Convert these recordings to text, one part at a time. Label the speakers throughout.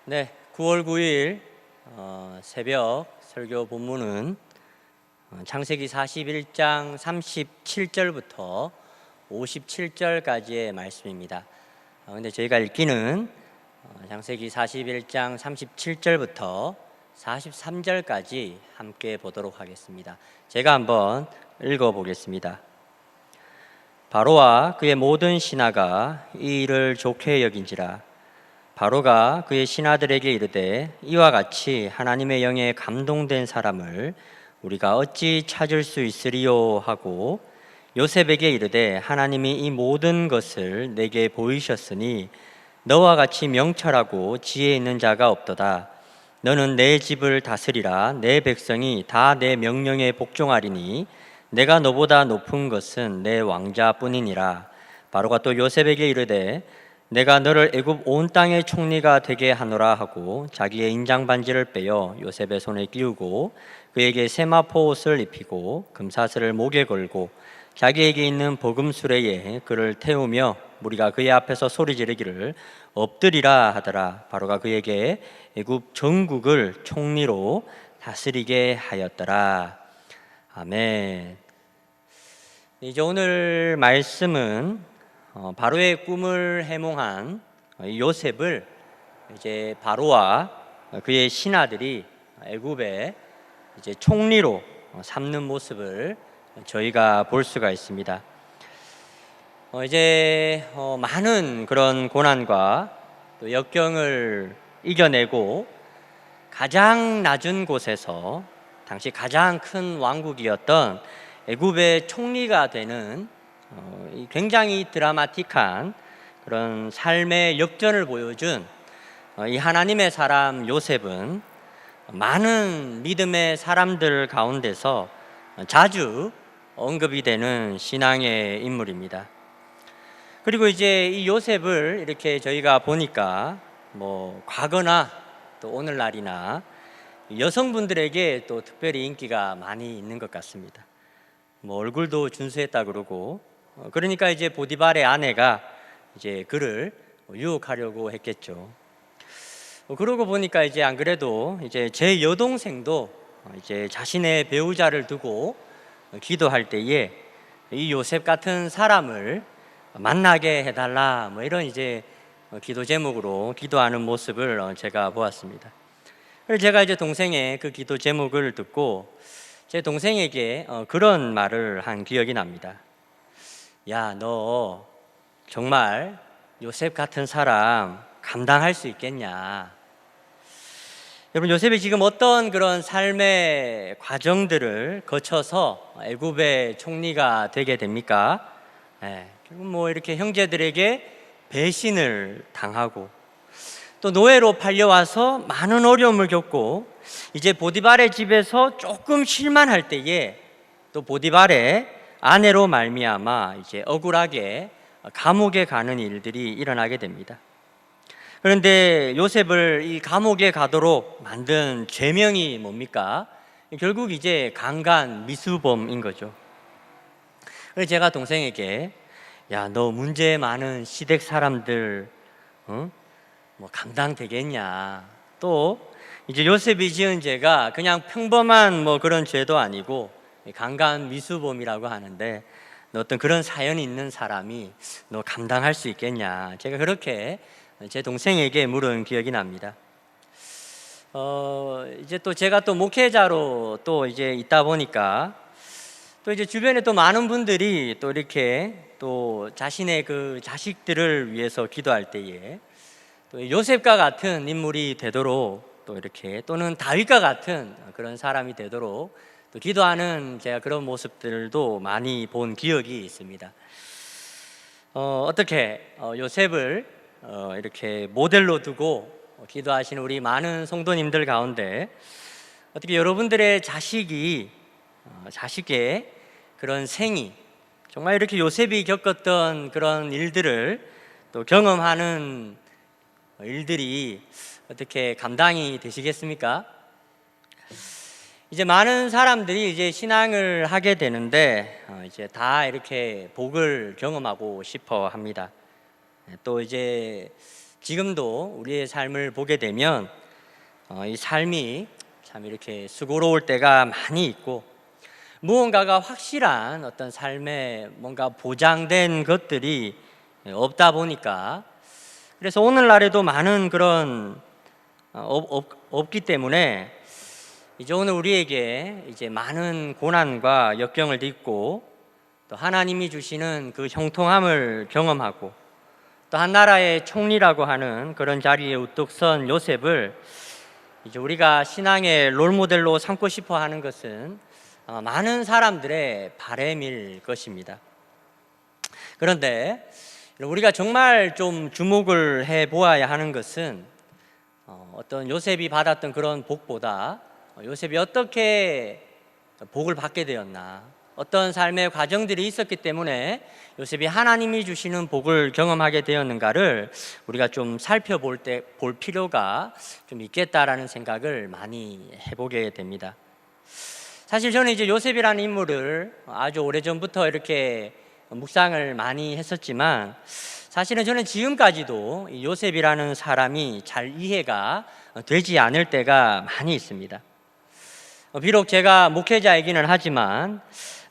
Speaker 1: 네, 9월 9일 새벽 설교 본문은 창세기 41장 37절부터 57절까지의 말씀입니다. 근데 저희가 읽기는 창세기 41장 37절부터 43절까지 함께 보도록 하겠습니다. 제가 한번 읽어보겠습니다. 바로와 그의 모든 신하가 이 일을 좋게 여긴지라. 바로가 그의 신하들에게 이르되 이와 같이 하나님의 영에 감동된 사람을 우리가 어찌 찾을 수 있으리요 하고 요셉에게 이르되 하나님이 이 모든 것을 내게 보이셨으니 너와 같이 명철하고 지혜 있는 자가 없도다. 너는 내 집을 다스리라. 내 백성이 다 내 명령에 복종하리니 내가 너보다 높은 것은 내 왕자뿐이니라. 바로가 또 요셉에게 이르되 내가 너를 애굽 온 땅의 총리가 되게 하노라 하고 자기의 인장 반지를 빼어 요셉의 손에 끼우고 그에게 세마포 옷을 입히고 금사슬을 목에 걸고 자기에게 있는 버금 수레에 그를 태우며 무리가 그의 앞에서 소리 지르기를 엎드리라 하더라. 바로가 그에게 애굽 전국을 총리로 다스리게 하였더라. 아멘. 이제 오늘 말씀은 바로의 꿈을 해몽한 요셉을 이제 바로와 그의 신하들이 애굽의 이제 총리로 삼는 모습을 저희가 볼 수가 있습니다. 이제 많은 그런 고난과 또 역경을 이겨내고 가장 낮은 곳에서 당시 가장 큰 왕국이었던 애굽의 총리가 되는 굉장히 드라마틱한 그런 삶의 역전을 보여준 이 하나님의 사람 요셉은 많은 믿음의 사람들 가운데서 자주 언급이 되는 신앙의 인물입니다. 그리고 이제 이 요셉을 이렇게 저희가 보니까 과거나 또 오늘날이나 여성분들에게 또 특별히 인기가 많이 있는 것 같습니다. 얼굴도 준수했다 그러고 그러니까 이제 보디발의 아내가 이제 그를 유혹하려고 했겠죠. 그러고 보니까 이제 안 그래도 이제 제 여동생도 이제 자신의 배우자를 두고 기도할 때에 이 요셉 같은 사람을 만나게 해달라 이런 이제 기도 제목으로 기도하는 모습을 제가 보았습니다. 그래서 제가 이제 동생의 그 기도 제목을 듣고 제 동생에게 그런 말을 한 기억이 납니다. 야, 너 정말 요셉 같은 사람 감당할 수 있겠냐? 여러분, 요셉이 지금 어떤 그런 삶의 과정들을 거쳐서 애굽의 총리가 되게 됩니까? 결국 이렇게 형제들에게 배신을 당하고 또 노예로 팔려와서 많은 어려움을 겪고 이제 보디발의 집에서 조금 쉴만할 때에 또 보디발의 아내로 말미암아 이제 억울하게 감옥에 가는 일들이 일어나게 됩니다. 그런데 요셉을 이 감옥에 가도록 만든 죄명이 뭡니까? 결국 이제 강간 미수범인 거죠. 그래서 제가 동생에게 야, 너 문제 많은 시댁 사람들 감당되겠냐? 또 이제 요셉이 지은 죄가 그냥 평범한 그런 죄도 아니고 강간 미수범이라고 하는데 너 어떤 그런 사연이 있는 사람이 너 감당할 수 있겠냐? 제가 그렇게 제 동생에게 물은 기억이 납니다. 이제 또 제가 또 목회자로 또 이제 있다 보니까 또 이제 주변에 또 많은 분들이 또 이렇게 또 자신의 그 자식들을 위해서 기도할 때에 또 요셉과 같은 인물이 되도록 또 이렇게 또는 다윗과 같은 그런 사람이 되도록 또 기도하는 제가 그런 모습들도 많이 본 기억이 있습니다. 어떻게 요셉을 이렇게 모델로 두고 기도하시는 우리 많은 성도님들 가운데 어떻게 여러분들의 자식의 그런 생이 정말 이렇게 요셉이 겪었던 그런 일들을 또 경험하는 일들이 어떻게 감당이 되시겠습니까? 이제 많은 사람들이 이제 신앙을 하게 되는데 이제 다 이렇게 복을 경험하고 싶어 합니다. 또 이제 지금도 우리의 삶을 보게 되면 이 삶이 참 이렇게 수고로울 때가 많이 있고, 무언가가 확실한 어떤 삶에 뭔가 보장된 것들이 없다 보니까, 그래서 오늘날에도 많은 그런 없기 때문에 이제 오늘 우리에게 이제 많은 고난과 역경을 딛고 또 하나님이 주시는 그 형통함을 경험하고 또 한 나라의 총리라고 하는 그런 자리에 우뚝 선 요셉을 이제 우리가 신앙의 롤모델로 삼고 싶어 하는 것은 많은 사람들의 바람일 것입니다. 그런데 우리가 정말 좀 주목을 해 보아야 하는 것은 어떤 요셉이 받았던 그런 복보다 요셉이 어떻게 복을 받게 되었나, 어떤 삶의 과정들이 있었기 때문에 요셉이 하나님이 주시는 복을 경험하게 되었는가를 우리가 좀 살펴볼 필요가 좀 있겠다라는 생각을 많이 해보게 됩니다. 사실 저는 이제 요셉이라는 인물을 아주 오래전부터 이렇게 묵상을 많이 했었지만, 사실은 저는 지금까지도 이 요셉이라는 사람이 잘 이해가 되지 않을 때가 많이 있습니다. 비록 제가 목회자이기는 하지만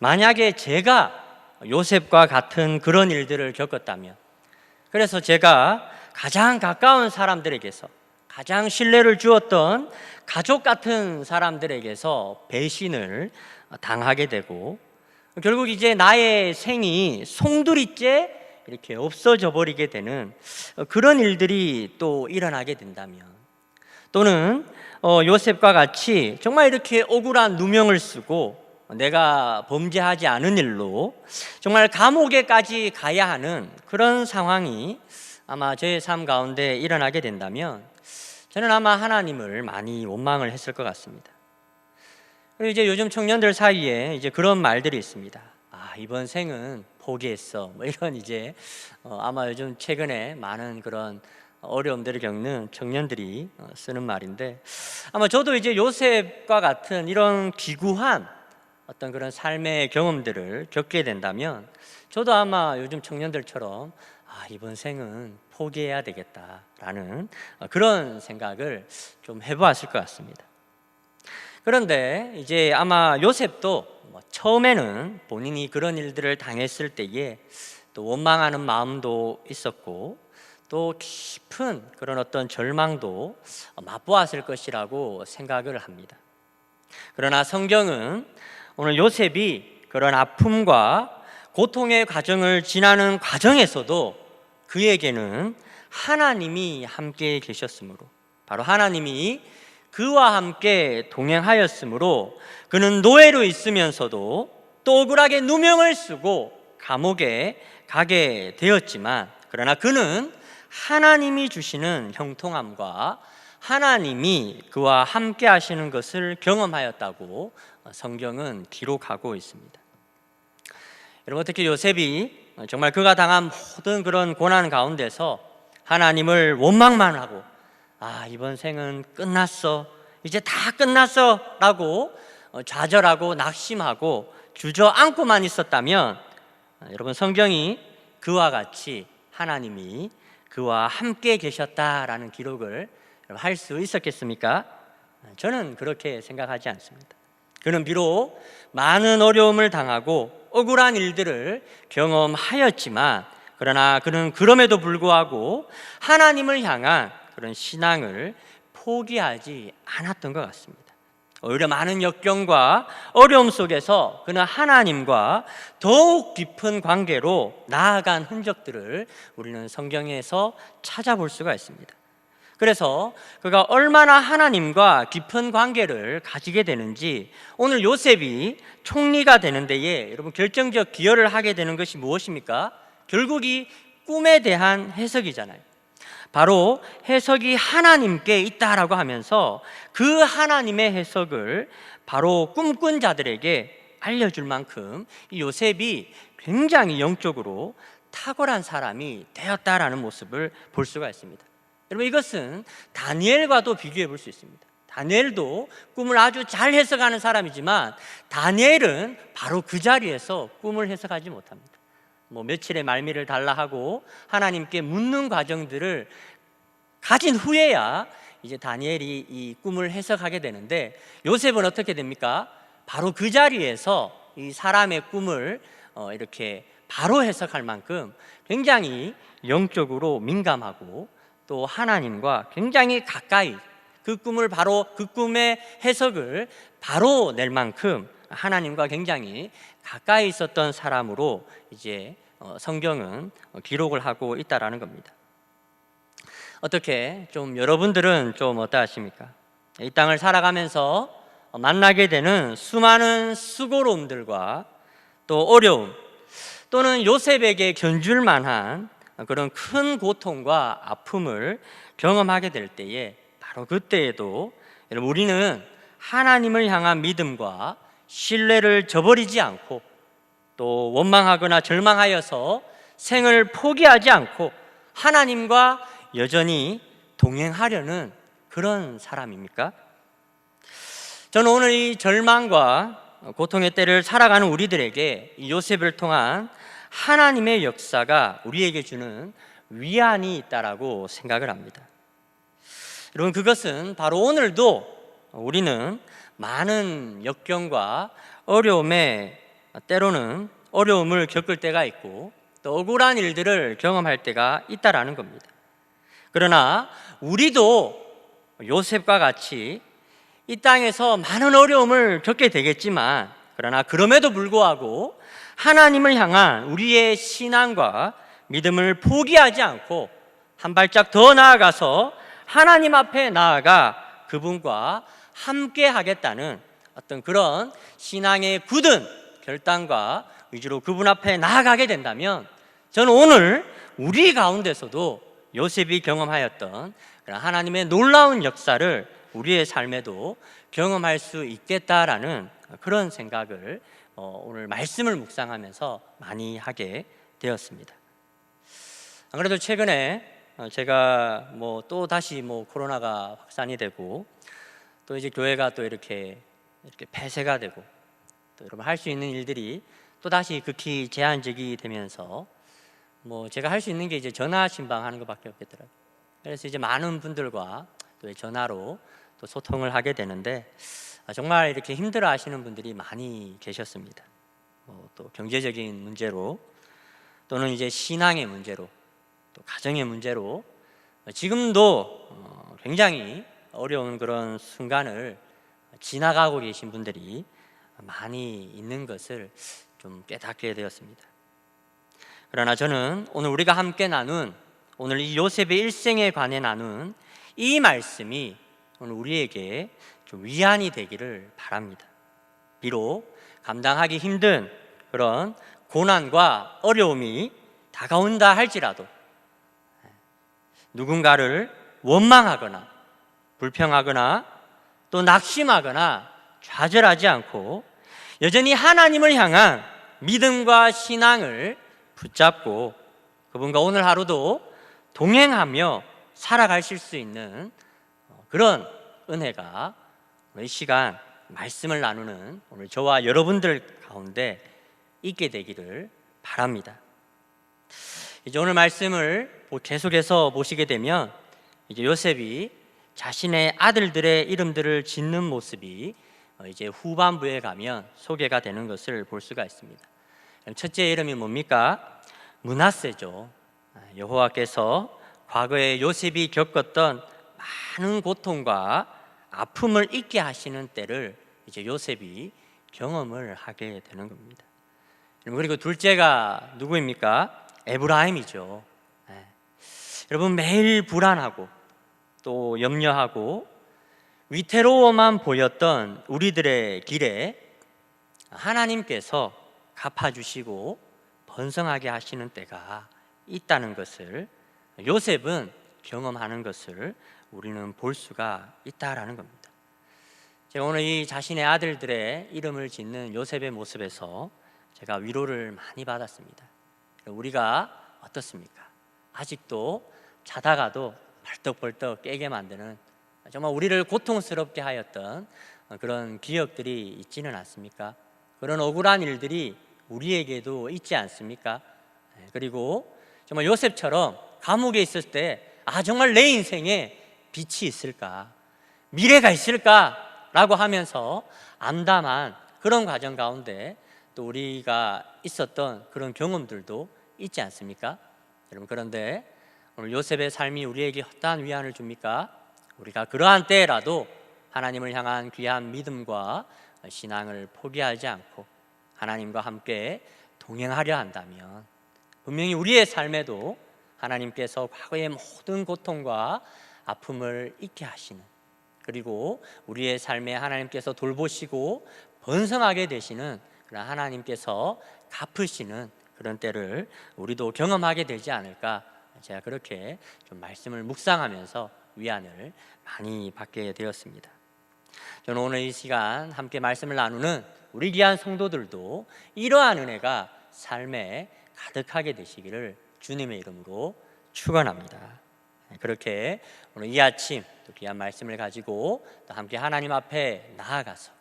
Speaker 1: 만약에 제가 요셉과 같은 그런 일들을 겪었다면, 그래서 제가 가장 가까운 사람들에게서, 가장 신뢰를 주었던 가족 같은 사람들에게서 배신을 당하게 되고, 결국 이제 나의 생이 송두리째 이렇게 없어져 버리게 되는 그런 일들이 또 일어나게 된다면, 또는 요셉과 같이 정말 이렇게 억울한 누명을 쓰고 내가 범죄하지 않은 일로 정말 감옥에까지 가야 하는 그런 상황이 아마 제 삶 가운데 일어나게 된다면, 저는 아마 하나님을 많이 원망을 했을 것 같습니다. 그리고 이제 요즘 청년들 사이에 이제 그런 말들이 있습니다. 이번 생은 포기했어, 뭐 이런 이제 아마 요즘 최근에 많은 그런 어려움들을 겪는 청년들이 쓰는 말인데, 아마 저도 이제 요셉과 같은 이런 기구한 어떤 그런 삶의 경험들을 겪게 된다면, 저도 아마 요즘 청년들처럼 이번 생은 포기해야 되겠다라는 그런 생각을 좀 해보았을 것 같습니다. 그런데 이제 아마 요셉도 처음에는 본인이 그런 일들을 당했을 때에 또 원망하는 마음도 있었고, 또 깊은 그런 어떤 절망도 맛보았을 것이라고 생각을 합니다. 그러나 성경은 오늘 요셉이 그런 아픔과 고통의 과정을 지나는 과정에서도 그에게는 하나님이 함께 계셨으므로, 바로 하나님이 그와 함께 동행하였으므로 그는 노예로 있으면서도 또 억울하게 누명을 쓰고 감옥에 가게 되었지만, 그러나 그는 하나님이 주시는 형통함과 하나님이 그와 함께 하시는 것을 경험하였다고 성경은 기록하고 있습니다. 여러분, 특히 요셉이 정말 그가 당한 모든 그런 고난 가운데서 하나님을 원망만 하고 이번 생은 끝났어, 이제 다 끝났어 라고 좌절하고 낙심하고 주저앉고만 있었다면, 여러분, 성경이 그와 같이 하나님이 그와 함께 계셨다라는 기록을 할 수 있었겠습니까? 저는 그렇게 생각하지 않습니다. 그는 비록 많은 어려움을 당하고 억울한 일들을 경험하였지만, 그러나 그는 그럼에도 불구하고 하나님을 향한 그런 신앙을 포기하지 않았던 것 같습니다. 오히려 많은 역경과 어려움 속에서 그는 하나님과 더욱 깊은 관계로 나아간 흔적들을 우리는 성경에서 찾아볼 수가 있습니다. 그래서 그가 얼마나 하나님과 깊은 관계를 가지게 되는지, 오늘 요셉이 총리가 되는 데에 여러분 결정적 기여를 하게 되는 것이 무엇입니까? 결국 이 꿈에 대한 해석이잖아요. 바로 해석이 하나님께 있다라고 하면서 그 하나님의 해석을 바로 꿈꾼 자들에게 알려줄 만큼 이 요셉이 굉장히 영적으로 탁월한 사람이 되었다라는 모습을 볼 수가 있습니다. 여러분, 이것은 다니엘과도 비교해 볼 수 있습니다. 다니엘도 꿈을 아주 잘 해석하는 사람이지만 다니엘은 바로 그 자리에서 꿈을 해석하지 못합니다. 며칠의 말미를 달라 하고 하나님께 묻는 과정들을 가진 후에야 이제 다니엘이 이 꿈을 해석하게 되는데, 요셉은 어떻게 됩니까? 바로 그 자리에서 이 사람의 꿈을 이렇게 바로 해석할 만큼 굉장히 영적으로 민감하고 또 하나님과 굉장히 가까이, 그 꿈을 바로, 그 꿈의 해석을 바로 낼 만큼 하나님과 굉장히 가까이 있었던 사람으로 이제 성경은 기록을 하고 있다라는 겁니다. 어떻게 좀 여러분들은 좀 어떠하십니까? 이 땅을 살아가면서 만나게 되는 수많은 수고로움들과 또 어려움, 또는 요셉에게 견줄 만한 그런 큰 고통과 아픔을 경험하게 될 때에, 바로 그때에도 여러분, 우리는 하나님을 향한 믿음과 신뢰를 저버리지 않고 또 원망하거나 절망하여서 생을 포기하지 않고 하나님과 여전히 동행하려는 그런 사람입니까? 저는 오늘 이 절망과 고통의 때를 살아가는 우리들에게 이 요셉을 통한 하나님의 역사가 우리에게 주는 위안이 있다라고 생각을 합니다. 여러분, 그것은 바로 오늘도 우리는 많은 역경과 어려움에, 때로는 어려움을 겪을 때가 있고 또 억울한 일들을 경험할 때가 있다라는 겁니다. 그러나 우리도 요셉과 같이 이 땅에서 많은 어려움을 겪게 되겠지만, 그러나 그럼에도 불구하고 하나님을 향한 우리의 신앙과 믿음을 포기하지 않고 한 발짝 더 나아가서 하나님 앞에 나아가 그분과 함께 하겠다는 어떤 그런 신앙의 굳은 결단과 의지로 그분 앞에 나아가게 된다면, 저는 오늘 우리 가운데서도 요셉이 경험하였던 그런 하나님의 놀라운 역사를 우리의 삶에도 경험할 수 있겠다라는 그런 생각을 오늘 말씀을 묵상하면서 많이 하게 되었습니다. 안 그래도 최근에 제가 또 다시 코로나가 확산이 되고 또 이제 교회가 또 이렇게 폐쇄가 되고 또 여러분 할 수 있는 일들이 또 다시 극히 제한적이 되면서 제가 할 수 있는 게 이제 전화 신방하는 것밖에 없겠더라고요. 그래서 이제 많은 분들과 또 전화로 또 소통을 하게 되는데, 정말 이렇게 힘들어하시는 분들이 많이 계셨습니다. 또 경제적인 문제로, 또는 이제 신앙의 문제로, 또 가정의 문제로 지금도 굉장히 어려운 그런 순간을 지나가고 계신 분들이 많이 있는 것을 좀 깨닫게 되었습니다. 그러나 저는 오늘 우리가 함께 나눈, 오늘 이 요셉의 일생에 관해 나눈 이 말씀이 오늘 우리에게 좀 위안이 되기를 바랍니다. 비록 감당하기 힘든 그런 고난과 어려움이 다가온다 할지라도 누군가를 원망하거나 불평하거나 또 낙심하거나 좌절하지 않고 여전히 하나님을 향한 믿음과 신앙을 붙잡고 그분과 오늘 하루도 동행하며 살아가실 수 있는 그런 은혜가 이 시간 말씀을 나누는 오늘 저와 여러분들 가운데 있게 되기를 바랍니다. 이제 오늘 말씀을 계속해서 보시게 되면 이제 요셉이 자신의 아들들의 이름들을 짓는 모습이 이제 후반부에 가면 소개가 되는 것을 볼 수가 있습니다. 첫째 이름이 뭡니까? 므낫세죠. 여호와께서 과거에 요셉이 겪었던 많은 고통과 아픔을 잊게 하시는 때를 이제 요셉이 경험을 하게 되는 겁니다. 그리고 둘째가 누구입니까? 에브라임이죠. 여러분, 매일 불안하고 또 염려하고 위태로워만 보였던 우리들의 길에 하나님께서 갚아주시고 번성하게 하시는 때가 있다는 것을 요셉은 경험하는 것을 우리는 볼 수가 있다라는 겁니다. 제가 오늘 이 자신의 아들들의 이름을 짓는 요셉의 모습에서 제가 위로를 많이 받았습니다. 우리가 어떻습니까? 아직도 자다가도 벌떡벌떡 깨게 만드는 정말 우리를 고통스럽게 하였던 그런 기억들이 있지는 않습니까? 그런 억울한 일들이 우리에게도 있지 않습니까? 그리고 정말 요셉처럼 감옥에 있을 때 정말 내 인생에 빛이 있을까, 미래가 있을까라고 하면서 암담한 그런 과정 가운데 또 우리가 있었던 그런 경험들도 있지 않습니까? 여러분, 그런데 오늘 요셉의 삶이 우리에게 어떠한 위안을 줍니까? 우리가 그러한 때라도 하나님을 향한 귀한 믿음과 신앙을 포기하지 않고 하나님과 함께 동행하려 한다면 분명히 우리의 삶에도 하나님께서 과거의 모든 고통과 아픔을 잊게 하시는, 그리고 우리의 삶에 하나님께서 돌보시고 번성하게 되시는 그런 하나님께서 갚으시는 그런 때를 우리도 경험하게 되지 않을까, 제가 그렇게 좀 말씀을 묵상하면서 위안을 많이 받게 되었습니다. 저는 오늘 이 시간 함께 말씀을 나누는 우리 귀한 성도들도 이러한 은혜가 삶에 가득하게 되시기를 주님의 이름으로 축원합니다. 그렇게 오늘 이 아침 또 귀한 말씀을 가지고 또 함께 하나님 앞에 나아가서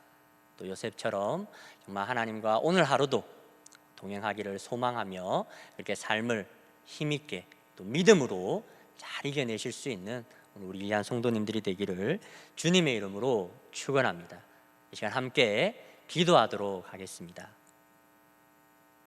Speaker 1: 또 요셉처럼 정말 하나님과 오늘 하루도 동행하기를 소망하며 이렇게 삶을 힘있게 또 믿음으로 잘 이겨내실 수 있는 우리 귀한 성도님들이 되기를 주님의 이름으로 축원합니다. 이 시간 함께 기도하도록 하겠습니다.